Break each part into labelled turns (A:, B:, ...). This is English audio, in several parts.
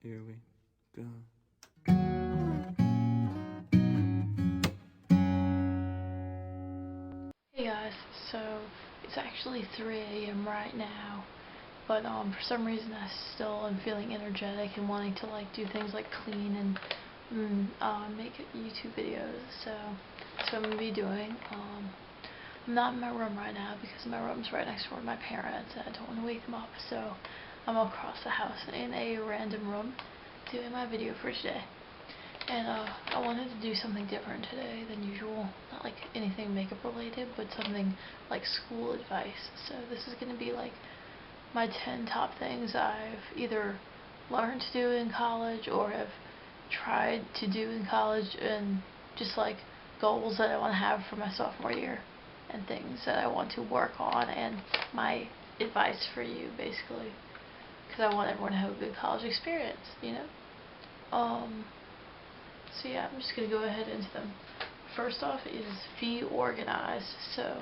A: Here we go.
B: Hey guys, so it's actually 3 a.m. right now, but for some reason I still am feeling energetic and wanting to like do things like clean and make YouTube videos. So that's what I'm gonna be doing. I'm not in my room right now because my room's right next door to my parents and I don't want to wake them up. So I'm across the house in a random room doing my video for today. And I wanted to do something different today than usual. Not like anything makeup related, but something like school advice. So this is going to be like my 10 top things I've either learned to do in college or have tried to do in college, and just like goals that I want to have for my sophomore year and things that I want to work on, and my advice for you basically, because I want everyone to have a good college experience. So yeah, I'm just going to go ahead into them. First off is be organized. So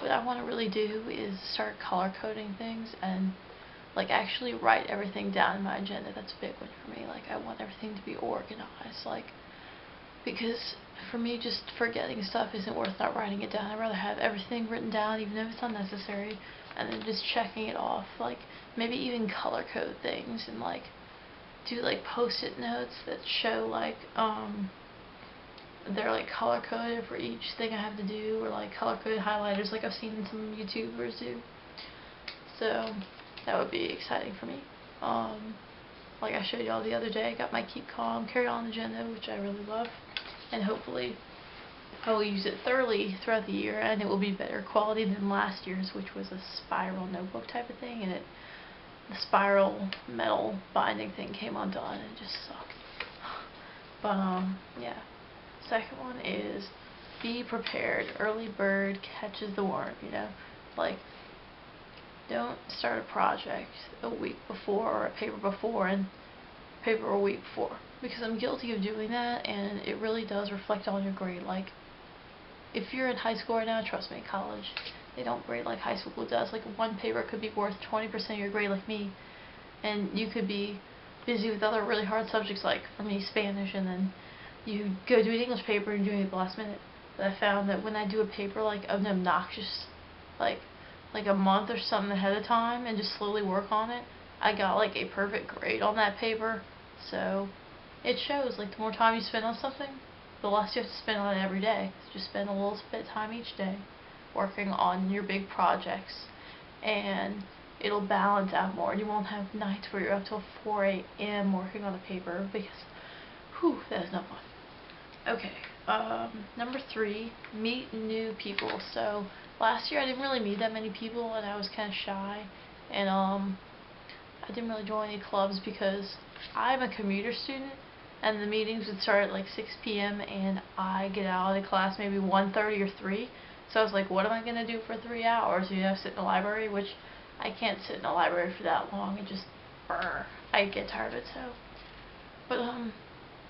B: what I want to really do is start color coding things and like actually write everything down in my agenda. That's a big one for me. Like I want everything to be organized. Like, because for me just forgetting stuff isn't worth not writing it down. I'd rather have everything written down even if it's unnecessary and then just checking it off. Like maybe even color code things and like do like post-it notes that show like they're like color coded for each thing I have to do, or like color coded highlighters like I've seen some YouTubers do. So that would be exciting for me. Like I showed y'all the other day, I got my Keep Calm, Carry On agenda, which I really love, and hopefully I will use it thoroughly throughout the year, and it will be better quality than last year's, which was a spiral notebook type of thing, and the spiral metal binding thing came undone and it just sucked. But yeah. Second one is be prepared. Early bird catches the worm. Like, don't start a project a week before or a paper before and paper a week before, because I'm guilty of doing that and it really does reflect on your grade. Like, if you're in high school right now, trust me, college, they don't grade like high school does. Like, one paper could be worth 20% of your grade, like me, and you could be busy with other really hard subjects, like for me Spanish, and then you go do an English paper and you're doing it at the last minute. But I found that when I do a paper like an obnoxious, like a month or something ahead of time and just slowly work on it, I got like a perfect grade on that paper. So it shows, like, the more time you spend on something, the less you have to spend on it every day. So just spend a little bit of time each day working on your big projects, and it'll balance out more. You won't have nights where you're up till 4 a.m. working on a paper, because, whew, that is no fun. Okay, number 3, meet new people. So last year I didn't really meet that many people, and I was kind of shy, and I didn't really join any clubs because I'm a commuter student, and the meetings would start at like 6 p.m. and I get out of class maybe 1:30 or 3. So I was like, what am I gonna do for 3 hours? Sit in the library, which I can't sit in a library for that long. It just, I get tired of it. So, but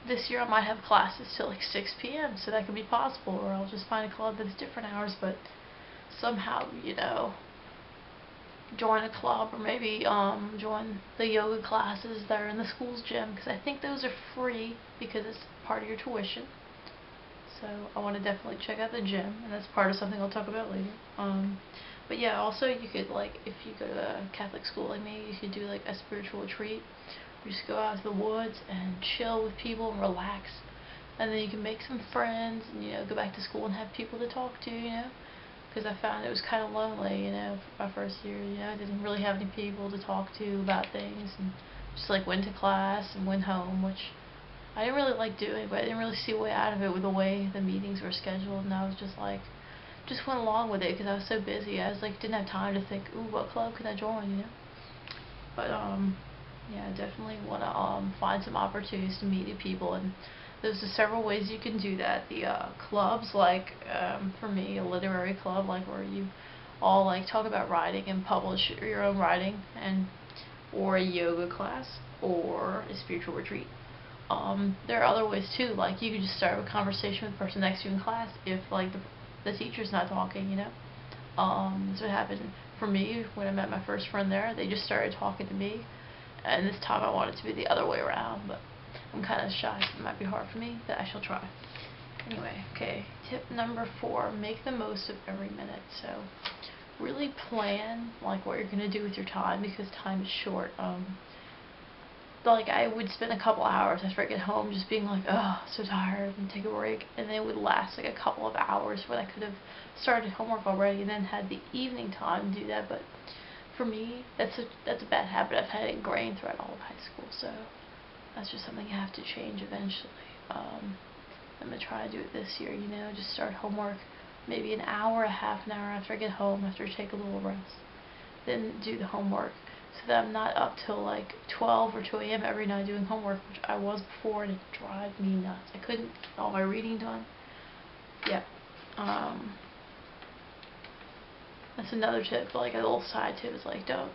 B: this year I might have classes till like 6 p.m. so that could be possible, or I'll just find a club that's different hours, but somehow, join a club, or maybe join the yoga classes that are in the school's gym, because I think those are free because it's part of your tuition. So I want to definitely check out the gym, and that's part of something I'll talk about later. But yeah, also you could, like, if you go to a Catholic school like me, you could do like a spiritual retreat. You just go out to the woods and chill with people and relax, and then you can make some friends and go back to school and have people to talk to. Because I found it was kind of lonely, my first year. I didn't really have any people to talk to about things, and just like went to class and went home, which I didn't really like doing, but I didn't really see a way out of it with the way the meetings were scheduled, and I was just like, just went along with it because I was so busy. I was like, didn't have time to think, ooh, what club can I join? But yeah, I definitely want to find some opportunities to meet new people, and there's several ways you can do that. The clubs, like, for me, a literary club, like where you all like talk about writing and publish your own writing, and or a yoga class or a spiritual retreat. There are other ways too, like you could just start a conversation with the person next to you in class if like the teacher's not talking. That's what happened for me when I met my first friend there. They just started talking to me, and this time I want it to be the other way around, but I'm kind of shy, so it might be hard for me, but I shall try. Anyway, okay, tip number 4, make the most of every minute. So really plan like what you're going to do with your time, because time is short. Like I would spend a couple hours after I get home just being like, oh, so tired, and take a break, and then it would last like a couple of hours when I could have started homework already and then had the evening time to do that. But for me, that's a bad habit I've had ingrained throughout all of high school, so that's just something I have to change eventually. I'm going to try to do it this year, just start homework maybe an hour, half an hour after I get home, after I take a little rest. Then do the homework, so that I'm not up till like 12 or 2 a.m. every night doing homework, which I was before, and it drives me nuts. I couldn't get all my reading done. Yep. That's another tip, like a little side tip, is like, don't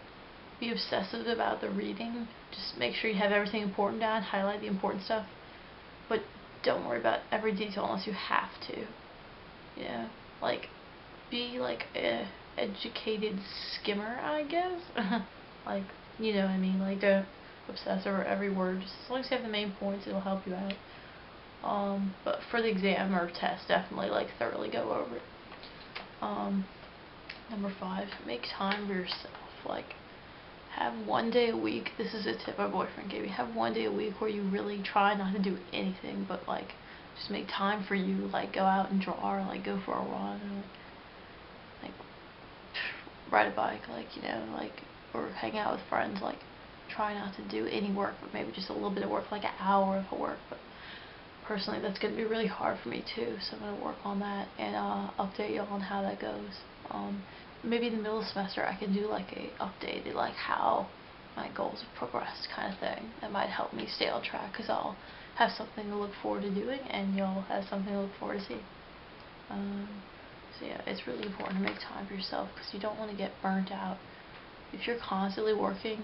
B: be obsessive about the reading. Just make sure you have everything important down, highlight the important stuff, but don't worry about every detail unless you have to. Like, be like a educated skimmer, I guess. Like, you know what I mean? Like, don't obsess over every word. Just as long as you have the main points, it'll help you out. But for the exam or test, definitely like thoroughly go over it. Number 5, make time for yourself. Like, have one day a week. This is a tip my boyfriend gave me. Have one day a week where you really try not to do anything, but like just make time for you. Like, go out and draw, or like go for a run, or like ride a bike, or hang out with friends. Like, try not to do any work, but maybe just a little bit of work, like an hour of work. But personally, that's going to be really hard for me too, so I'm going to work on that and update you on how that goes. Maybe in the middle of the semester I can do like a updated, like how my goals have progressed kind of thing. That might help me stay on track, because I'll have something to look forward to doing, and you'll have something to look forward to seeing. So yeah, it's really important to make time for yourself, because you don't want to get burnt out. If you're constantly working,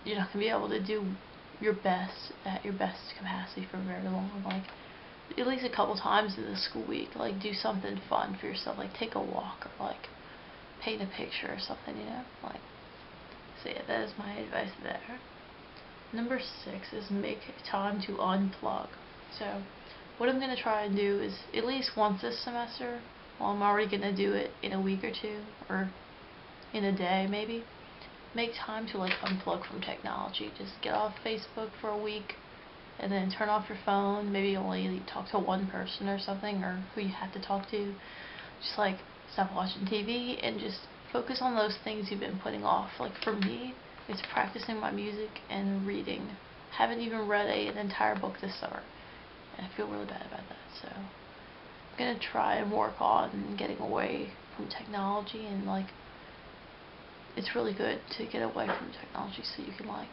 B: you're not going to be able to do your best at your best capacity for very long. Like, at least a couple times in the school week, like, do something fun for yourself, like take a walk, or like paint a picture or something, like. So yeah, that is my advice there. Number 6 is make time to unplug. So what I'm going to try and do is, at least once this semester, well, I'm already going to do it in a week or two, or in a day maybe, make time to like unplug from technology. Just get off Facebook for a week, and then turn off your phone. Maybe only talk to one person or something, or who you have to talk to. Just like stop watching TV and just focus on those things you've been putting off. Like, for me, it's practicing my music and reading. Haven't even read an entire book this summer, and I feel really bad about that. So I'm gonna try and work on getting away from technology, and like, it's really good to get away from technology so you can like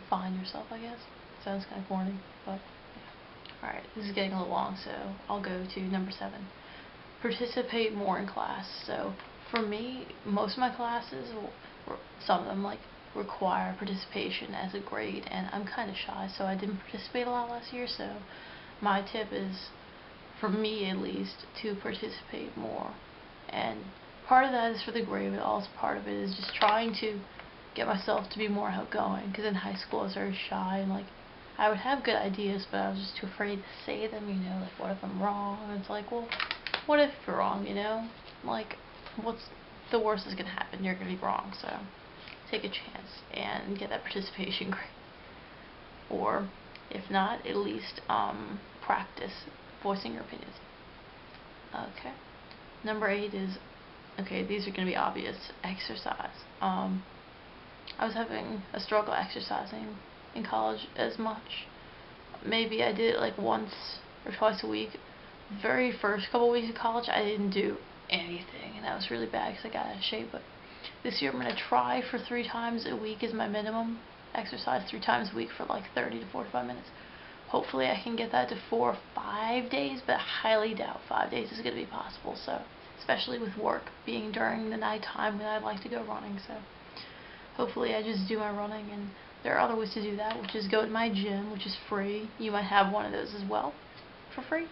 B: find yourself, I guess. Sounds kind of corny, but yeah. Alright, this is getting a little long, so I'll go to number 7. Participate more in class. So for me, most of my classes, some of them like require participation as a grade, and I'm kind of shy, so I didn't participate a lot last year. So my tip is, for me at least, to participate more. And part of that is for the grade, but also part of it is just trying to get myself to be more outgoing, because in high school I was very shy, and like, I would have good ideas, but I was just too afraid to say them, like, what if I'm wrong? And it's like, well, what if you're wrong, Like, what's the worst that's going to happen? You're going to be wrong, so take a chance and get that participation grade. Or, if not, at least practice voicing your opinions. Okay. Number 8 is, okay, these are going to be obvious, exercise. I was having a struggle exercising in college as much. Maybe I did it like once or twice a week. Very first couple weeks of college, I didn't do anything, and that was really bad because I got out of shape. But this year I'm going to try for 3 times a week as my minimum. Exercise 3 times a week for like 30 to 45 minutes. Hopefully I can get that to 4 or 5 days, but I highly doubt 5 days is going to be possible. So, especially with work being during the night time when I'd like to go running. So hopefully I just do my running, and there are other ways to do that, which is go to my gym, which is free. You might have one of those as well for free,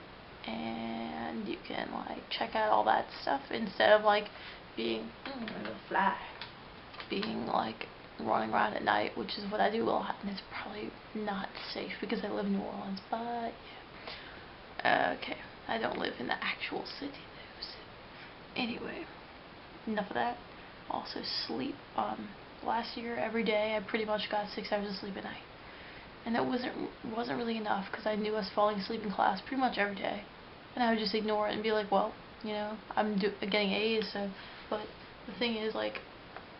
B: and you can like check out all that stuff instead of like being like running around at night, which is what I do a lot, and it's probably not safe because I live in New Orleans, but yeah. Okay, I don't live in the actual city though, so anyway, enough of that. Also sleep. Last year, every day, I pretty much got 6 hours of sleep at night. And that wasn't really enough because I knew I was falling asleep in class pretty much every day. And I would just ignore it and be like, well, you know, I'm getting A's, so. But the thing is, like,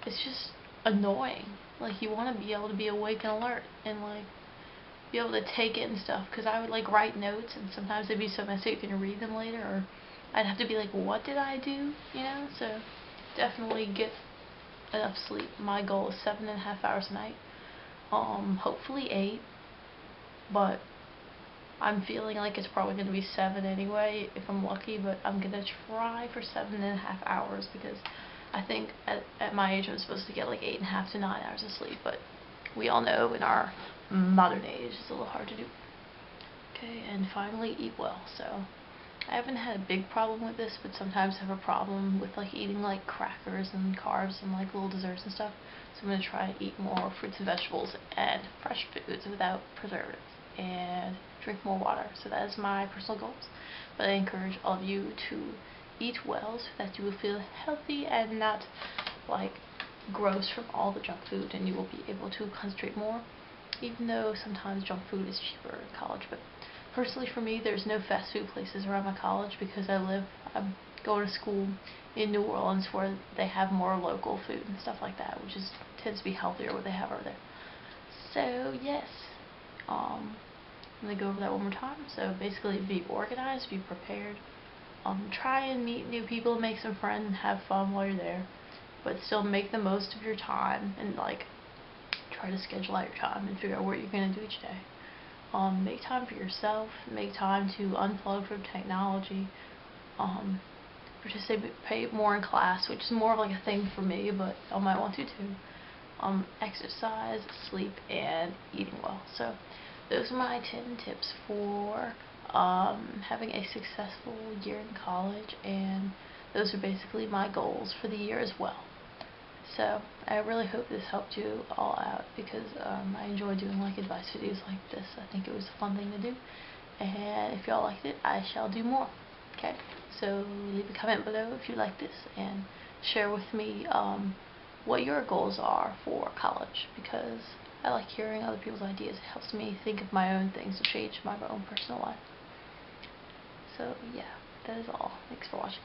B: it's just annoying. Like, you want to be able to be awake and alert and, like, be able to take it and stuff. Because I would, like, write notes, and sometimes they'd be so messy you can read them later, or I'd have to be like, what did I do? You know? So, definitely get enough sleep. My goal is 7.5 hours a night. Hopefully 8. But I'm feeling like it's probably going to be 7 anyway, if I'm lucky, but I'm going to try for 7.5 hours, because I think at my age I'm supposed to get like 8.5 to 9 hours of sleep, but we all know in our modern age it's a little hard to do. Okay, and finally, eat well. So I haven't had a big problem with this, but sometimes I have a problem with like eating like crackers and carbs and like little desserts and stuff. So I'm going to try to eat more fruits and vegetables and fresh foods without preservatives, and drink more water. So that is my personal goals. But I encourage all of you to eat well so that you will feel healthy and not like gross from all the junk food, and you will be able to concentrate more, even though sometimes junk food is cheaper in college. But personally for me, there's no fast food places around my college because I'm going to school in New Orleans where they have more local food and stuff like that, which tends to be healthier what they have over there. So yes, I'm going to go over that one more time. So basically, be organized, be prepared, try and meet new people, make some friends, and have fun while you're there, but still make the most of your time, and like try to schedule out your time and figure out what you're going to do each day. Make time for yourself, make time to unplug from technology, participate more in class, which is more of like a thing for me, but I might want to too. Exercise, sleep, and eating well. So those are my 10 tips for having a successful year in college, and those are basically my goals for the year as well. So I really hope this helped you all out, because I enjoy doing like advice videos like this. I think it was a fun thing to do, and if y'all liked it, I shall do more. Okay, so leave a comment below if you like this, and share with me what your goals are for college, because I like hearing other people's ideas. It helps me think of my own things to change my own personal life. So yeah, that is all. Thanks for watching.